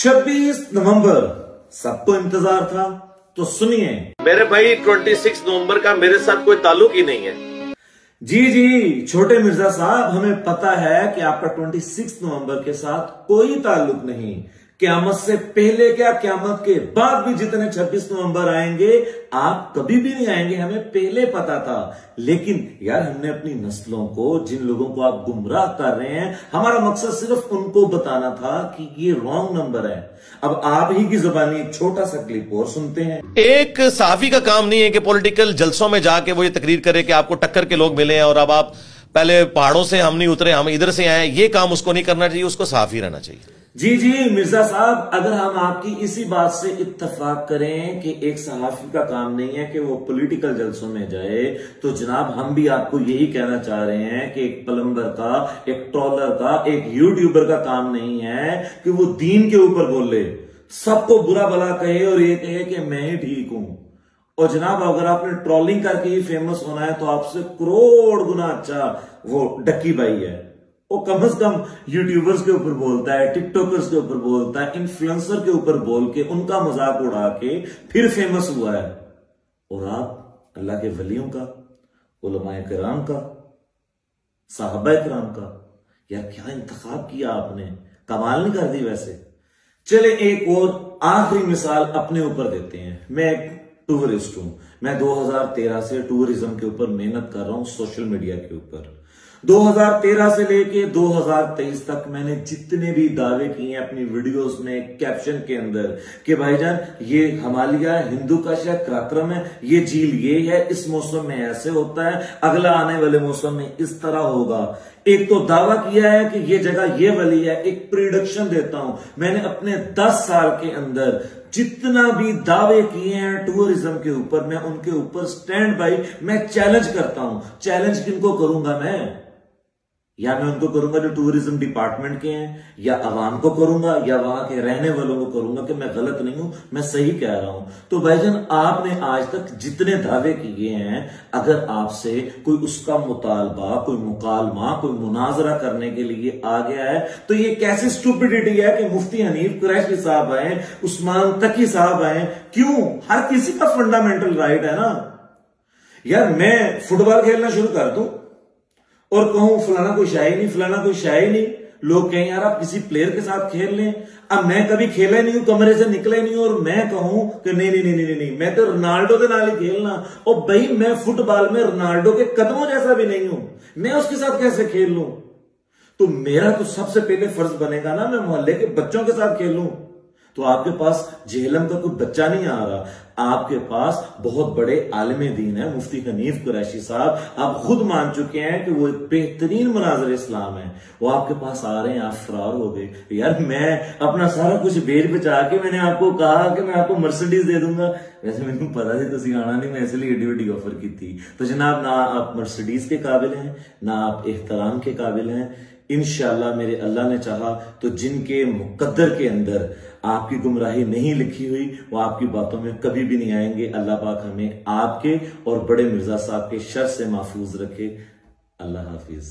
26 नवंबर सबको इंतजार था, तो सुनिए। मेरे भाई 26 नवंबर का मेरे साथ कोई ताल्लुक ही नहीं है। जी छोटे मिर्जा साहब, हमें पता है कि आपका 26 नवंबर के साथ कोई ताल्लुक नहीं। क्यामत से पहले क्या, क्यामत के बाद भी जितने 26 नवंबर आएंगे, आप कभी भी नहीं आएंगे, हमें पहले पता था। लेकिन यार, हमने अपनी नस्लों को, जिन लोगों को आप गुमराह कर रहे हैं, हमारा मकसद सिर्फ उनको बताना था कि ये रॉन्ग नंबर है। अब आप ही की जुबानी एक छोटा सा क्लिप और सुनते हैं। एक सहाफी का काम नहीं है कि पॉलिटिकल जलसों में जाके वो ये तकरीर करे कि आपको टक्कर के लोग मिले हैं और अब आप पहले पहाड़ों से हम नहीं उतरे, हम इधर से आए। ये काम उसको नहीं करना चाहिए, उसको सहाफी रहना चाहिए। जी मिर्जा साहब, अगर हम आपकी इसी बात से इत्तेफाक करें कि एक सहाफी का काम नहीं है कि वो पॉलिटिकल जलसों में जाए, तो जनाब हम भी आपको यही कहना चाह रहे हैं कि एक प्लम्बर का, एक ट्रॉलर का, एक यूट्यूबर का काम नहीं है कि वो दीन के ऊपर बोले, सबको बुरा भला कहे और ये कहे कि मैं ही ठीक हूं। और जनाब, अगर आपने ट्रोलिंग करके ही फेमस होना है, तो आपसे करोड़ गुना अच्छा वो डक्की भाई है। वो कम से कम यूट्यूबर्स के ऊपर बोलता है, टिकटॉकर्स के ऊपर बोलता है, इन्फ्लुएंसर के ऊपर बोल के उनका मजाक उड़ा के फिर फेमस हुआ है। और आप अल्लाह के वलियों का, उलमाए किराम का, साहबा किराम का, यार क्या इंतखाब किया आपने, कमाल नहीं कर दी वैसे। चले एक और आखिरी मिसाल अपने ऊपर देते हैं। मैं एक टूरिस्ट हूं, मैं 2013 से टूरिज्म के ऊपर मेहनत कर रहा हूं, सोशल मीडिया के ऊपर। 2013 से लेके 2023 तक मैंने जितने भी दावे किए हैं अपनी वीडियोस में, कैप्शन के अंदर, कि भाईजान ये हिमालय हिंदू का शायद पराक्रम है, ये झील ये है, इस मौसम में ऐसे होता है, अगला आने वाले मौसम में इस तरह होगा। एक तो दावा किया है कि ये जगह ये वाली है, एक प्रिडिक्शन देता हूं। मैंने अपने 10 साल के अंदर जितना भी दावे किए हैं टूरिज्म के ऊपर, मैं उनके ऊपर स्टैंड बाई, मैं चैलेंज करता हूं। चैलेंज किनको करूंगा मैं? या मैं उनको करूंगा जो टूरिज्म डिपार्टमेंट के हैं, या आवाम को करूंगा, या वहां के रहने वालों को करूंगा कि मैं गलत नहीं हूं, मैं सही कह रहा हूं। तो भाईजान, आपने आज तक जितने दावे किए हैं, अगर आपसे कोई उसका मुतालबा, कोई मुकालमा, कोई मुनाजरा करने के लिए आ गया है, तो ये कैसी स्टूपिडिटी है कि मुफ्ती हनीफ कुरैशी साहब आए, उस्मान तकी साहब आए। क्यों? हर किसी का फंडामेंटल राइट है ना यार। मैं फुटबॉल खेलना शुरू कर दूं और कहूं फलाना कोई शाही नहीं, फलाना कोई शाही नहीं, लोग कहें यार आप किसी प्लेयर के साथ खेल लें। अब मैं कभी खेला ही नहीं हूं, कमरे से निकला ही नहीं हूं, और मैं कहूं कि नहीं, मैं तो रोनाल्डो के नाल ही खेलना। और भाई, मैं फुटबॉल में रोनाल्डो के कदमों जैसा भी नहीं हूं, मैं उसके साथ कैसे खेल लूं? तो मेरा तो सबसे पहले फर्ज बनेगा ना, मैं मोहल्ले के बच्चों के साथ खेलूं। तो आपके पास जेहलम का कोई बच्चा नहीं आ रहा, आपके पास बहुत बड़े आलिम दीन है मुफ्ती हनीफ कुरैशी साहब। आप खुद मान चुके हैं कि वो एक बेहतरीन मुनाज़िर इस्लाम है। वो आपके पास आ रहे हैं, आप फरार हो गए। यार, मैं अपना सारा कुछ बेच बचा के मैंने आपको कहा कि मैं आपको मर्सिडीज दे दूंगा। वैसे मैंने पता थी तुसी आना नहीं, मैं इसलिए एडी वड्डी ऑफर की थी। तो जनाब, ना आप मर्सिडीज के काबिल हैं, ना आप एहतराम के काबिल हैं। इंशाअल्लाह मेरे अल्लाह ने चाहा तो जिनके मुकद्दर के अंदर आपकी गुमराही नहीं लिखी हुई, वो आपकी बातों में कभी भी नहीं आएंगे। अल्लाह पाक हमें आपके और बड़े मिर्जा साहब के शर से महफूज रखे। अल्लाह हाफिज।